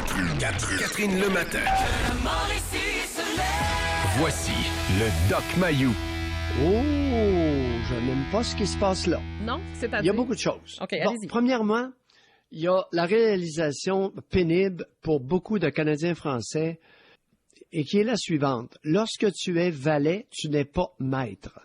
Catherine le matin. Voici le Doc Mayou. Oh, je n'aime pas ce qui se passe là. Non, c'est-à-dire? Il y a beaucoup de choses. OK, Bon, allez-y. premièrement, il y a la réalisation pénible pour beaucoup de Canadiens français et qui est la suivante. Lorsque tu es valet, tu n'es pas maître.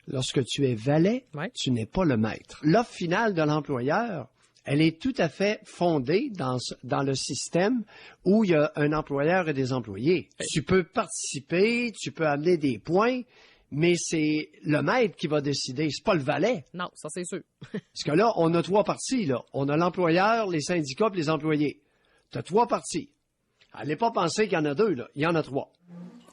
Lorsque tu es valet, Ouais. tu n'es pas le maître. L'offre finale de l'employeur, elle est tout à fait fondée dans le système où il y a un employeur et des employés. Tu peux participer, tu peux amener des points, mais c'est le maître qui va décider, c'est pas le valet. Non, ça c'est sûr. Parce que là, on a trois parties, là. On a l'employeur, les syndicats et les employés. Tu as trois parties. Allez pas penser qu'il y en a deux, là. Il y en a trois.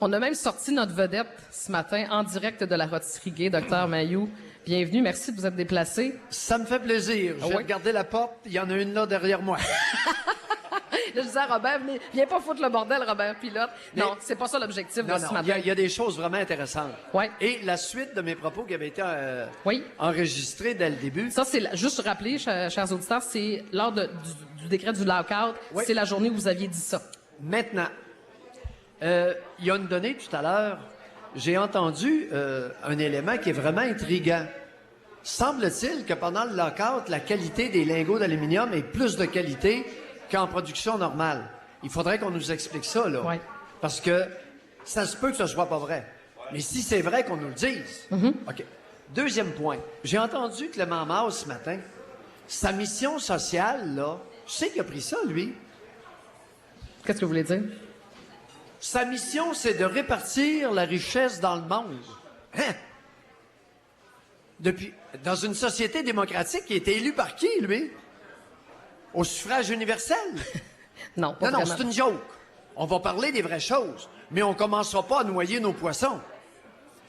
On a même sorti notre vedette ce matin en direct de la rôtisserie gay, Dr Mayou. Bienvenue, merci de vous être déplacé. Ça me fait plaisir. J'ai ouais. regardé la porte, il y en a une là derrière moi. Là, je disais à Robert, viens pas foutre le bordel, Robert Pilote. Non, c'est pas ça l'objectif de Non, ce non, matin. il y a des choses vraiment intéressantes. Ouais. Et la suite de mes propos qui avaient été Oui. enregistrés dès le début. Ça, c'est juste rappeler, chers auditeurs, c'est lors du décret du lockout, Oui. c'est la journée où vous aviez dit ça. Maintenant, il y a une donnée tout à l'heure. J'ai entendu un élément qui est vraiment intriguant. Semble-t-il que pendant le lockout, la qualité des lingots d'aluminium est plus de qualité qu'en production normale. Il faudrait qu'on nous explique ça, là. Ouais. Parce que ça se peut que ce soit pas vrai. Mais si c'est vrai, qu'on nous le dise. OK. Deuxième point. J'ai entendu Clément Mars ce matin. Sa mission sociale, là, je sais qu'il a pris ça, lui. Qu'est-ce que vous voulez dire? Sa mission, c'est de répartir la richesse dans le monde. Hein? Dans une société démocratique, il a été élu par qui, lui? Au suffrage universel? Non, pas Non, vraiment. c'est une joke. On va parler des vraies choses, mais on commencera pas à noyer nos poissons.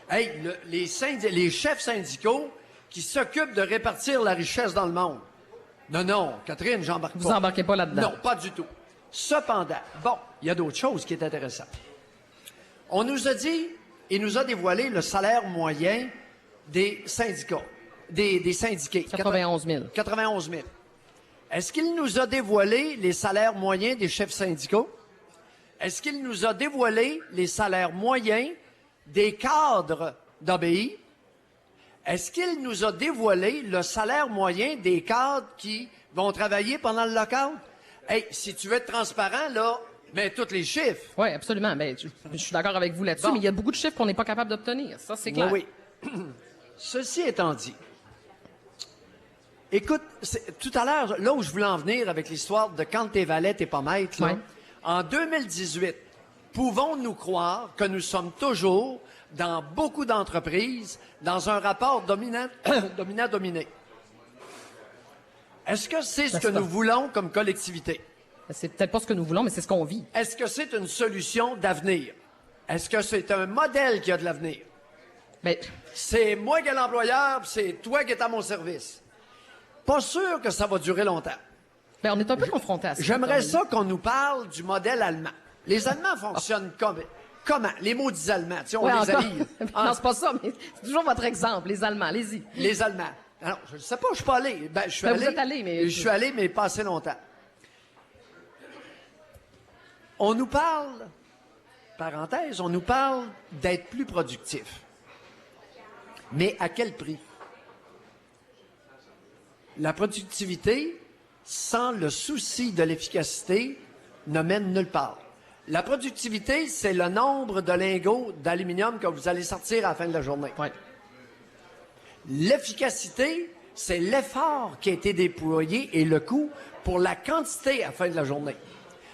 Hey, les chefs syndicaux qui s'occupent de répartir la richesse dans le monde. Non, Catherine, j'embarque pas. Vous embarquez pas là-dedans. Non, pas du tout. Cependant, bon, il y a d'autres choses qui est intéressantes. On nous a dit, il nous a dévoilé le salaire moyen des syndicats, des syndiqués. 91 000. 91 000. Est-ce qu'il nous a dévoilé les salaires moyens des chefs syndicaux? Est-ce qu'il nous a dévoilé les salaires moyens des cadres d'ABI? Est-ce qu'il nous a dévoilé le salaire moyen des cadres qui vont travailler pendant le lockout? Hey, si tu veux être transparent, là, mets tous les chiffres. Oui, absolument. Mais je suis d'accord avec vous là-dessus, Bon. mais il y a beaucoup de chiffres qu'on n'est pas capable d'obtenir. Ça, c'est clair. Oui. Ceci étant dit, écoute, tout à l'heure, là où je voulais en venir avec l'histoire de quand t'es valet, t'es pas maître, là, Ouais. en 2018, pouvons-nous croire que nous sommes toujours, dans beaucoup d'entreprises, dans un rapport dominant-dominé? Est-ce que c'est ce que nous voulons comme collectivité? C'est peut-être pas ce que nous voulons, mais c'est ce qu'on vit. Est-ce que c'est une solution d'avenir? Est-ce que c'est un modèle qui a de l'avenir? Mais C'est moi qui est l'employeur, puis c'est toi qui es à mon service. Pas sûr que ça va durer longtemps. on est un peu confrontés à ça. J'aimerais ça qu'on nous parle du modèle allemand. Les Allemands fonctionnent comment? Les maudits Allemands, tu sais, on Ouais, les encore. haït. Non, c'est pas ça, mais c'est toujours votre exemple, les Allemands. Allez-y. Les Allemands. Alors, je ne sais pas, je suis pas allé. Ben, je suis Ben, allé. vous êtes allé, mais- Je suis allé, mais pas assez longtemps. On nous parle, parenthèse, on nous parle d'être plus productif. Mais à quel prix? La productivité, sans le souci de l'efficacité, ne mène nulle part. La productivité, c'est le nombre de lingots d'aluminium que vous allez sortir à la fin de la journée. Ouais. L'efficacité, c'est l'effort qui a été déployé et le coût pour la quantité à la fin de la journée.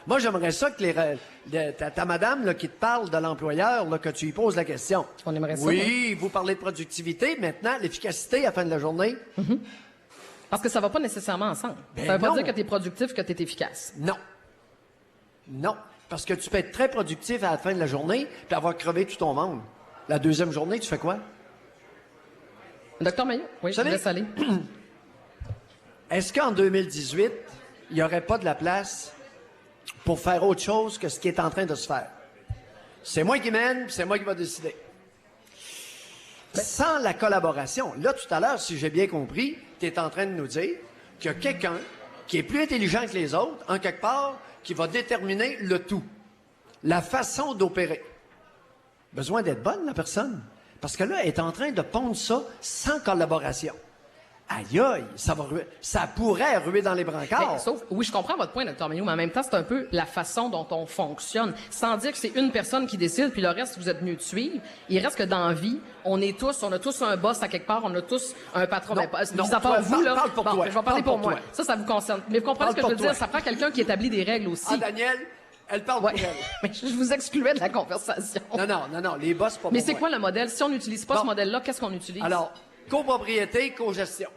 Moi, j'aimerais ça que ta madame là, qui te parle de l'employeur, là, que tu lui poses la question. On aimerait ça, Oui, vous parlez de productivité. Maintenant, l'efficacité à la fin de la journée, Parce que ça va pas nécessairement ensemble. Ben ça veut pas non. dire que tu es productif, que tu es efficace. non. Non. Parce que tu peux être très productif à la fin de la journée puis avoir crevé tout ton monde. La deuxième journée, tu fais quoi? Docteur Maillot, oui, je Salut. vous laisse aller. Est-ce qu'en 2018, il n'y aurait pas de la place pour faire autre chose que ce qui est en train de se faire? C'est moi qui mène, puis c'est moi qui va décider. Sans la collaboration, là, tout à l'heure, si j'ai bien compris, tu es en train de nous dire qu'il y a quelqu'un qui est plus intelligent que les autres, en quelque part, qui va déterminer le tout. La façon d'opérer. Besoin d'être bonne, la personne. Parce que là, elle est en train de pondre ça sans collaboration. Aïe, aïe, ça pourrait ruer dans les brancards. Mais, sauf, oui, je comprends votre point, Dr. Mailloux, mais en même temps, c'est un peu la façon dont on fonctionne. Sans dire que c'est une personne qui décide, puis le reste, vous êtes mieux de suivre. Il reste que dans la vie, on a tous un boss à quelque part, on a tous un patron. Non, Mais, non, mis à part toi, vous, là. parle pour toi. Je vais parler Parle pour pour moi. toi. Ça vous concerne. Mais vous comprenez Parle ce que je veux pour dire? toi. Ça prend quelqu'un qui établit des règles aussi. Ah, Daniel, elle parle Ouais. pour elle. Mais je vous excluais de la conversation. Non, les boss, pas Mais pour c'est moi. quoi le modèle? Si on n'utilise pas Bon. ce modèle-là, qu'est-ce qu'on utilise? Alors, copropriété, cogestion.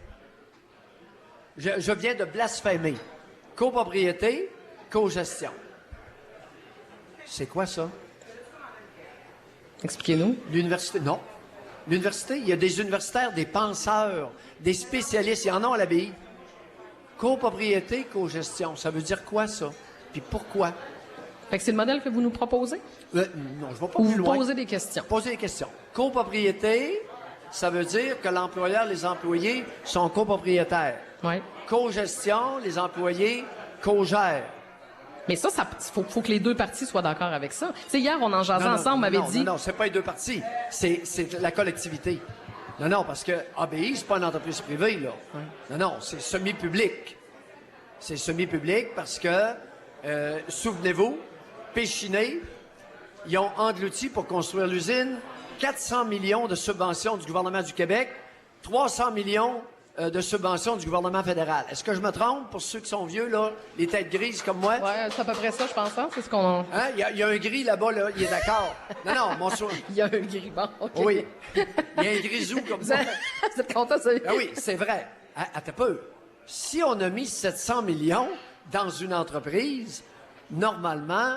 Je viens de blasphémer. Copropriété, cogestion. C'est quoi ça? Expliquez-nous. L'université, non. L'université, il y a des universitaires, des penseurs, des spécialistes, il y en a à l'abbaye. Copropriété, cogestion, ça veut dire quoi ça? Puis pourquoi? Fait que c'est le modèle que vous nous proposez? Non, je vais pas Ou plus vous loin. posez des questions? Poser des questions. Copropriété, ça veut dire que l'employeur, les employés sont copropriétaires. Oui. Cogestion, les employés co-gèrent. Mais ça, faut que les deux parties soient d'accord avec ça. Tu sais, hier, on en jasait ensemble, on m'avait dit... Non, c'est pas les deux parties. C'est la collectivité. Non, parce que ABI, c'est pas une entreprise privée, là. Ouais. Non, c'est semi-public. C'est semi-public parce que, souvenez-vous, Péchiné, ils ont englouti pour construire l'usine 400 millions de subventions du gouvernement du Québec, 300 millions de subventions du gouvernement fédéral. Est-ce que je me trompe pour ceux qui sont vieux, là, les têtes grises comme moi? Ouais, c'est à peu près ça, je pense. Hein? C'est ce qu'on... Hein? Il y a un gris là-bas, là, il est d'accord. Non, mon soin. Il y a un gris, bon, OK. Oui. Il y a un grisou comme Vous ça. êtes content, ça? Ah oui, c'est vrai. Attends peu. Si on a mis 700 millions dans une entreprise, normalement,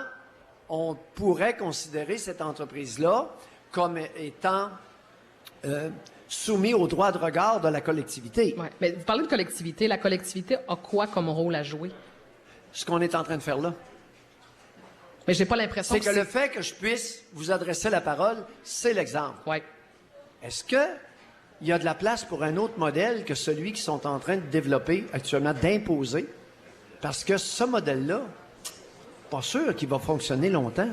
on pourrait considérer cette entreprise-là comme étant soumis au droit de regard de la collectivité. Ouais. Mais vous parlez de collectivité. La collectivité a quoi comme rôle à jouer? Ce qu'on est en train de faire là. Mais j'ai pas l'impression C'est que le fait que je puisse vous adresser la parole, c'est l'exemple. Ouais. Est-ce qu'il y a de la place pour un autre modèle que celui qu'ils sont en train de développer actuellement, d'imposer? Parce que ce modèle-là, pas sûr qu'il va fonctionner longtemps.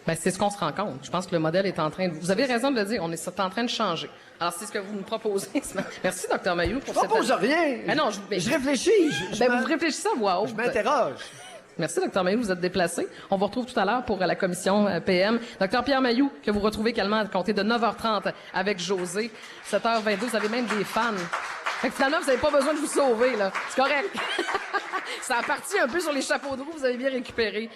Ben, c'est ce qu'on se rend compte. Je pense que le modèle est en train de... Vous avez raison de le dire, c'est en train de changer. Alors, c'est ce que vous nous proposez. Merci, Dr. Mailloux, pour Je propose rien. Ah non, je réfléchis. vous réfléchissez à voix haute. Je m'interroge. Merci, Dr. Mailloux, vous êtes déplacé. On vous retrouve tout à l'heure pour la commission PM. Dr. Pierre Mailloux, que vous retrouvez également à compter de 9h30 avec José. 7h22, vous avez même des fans. Fait que finalement, vous n'avez pas besoin de vous sauver, là. C'est correct. Ça a parti un peu sur les chapeaux de roue, vous avez bien récupéré.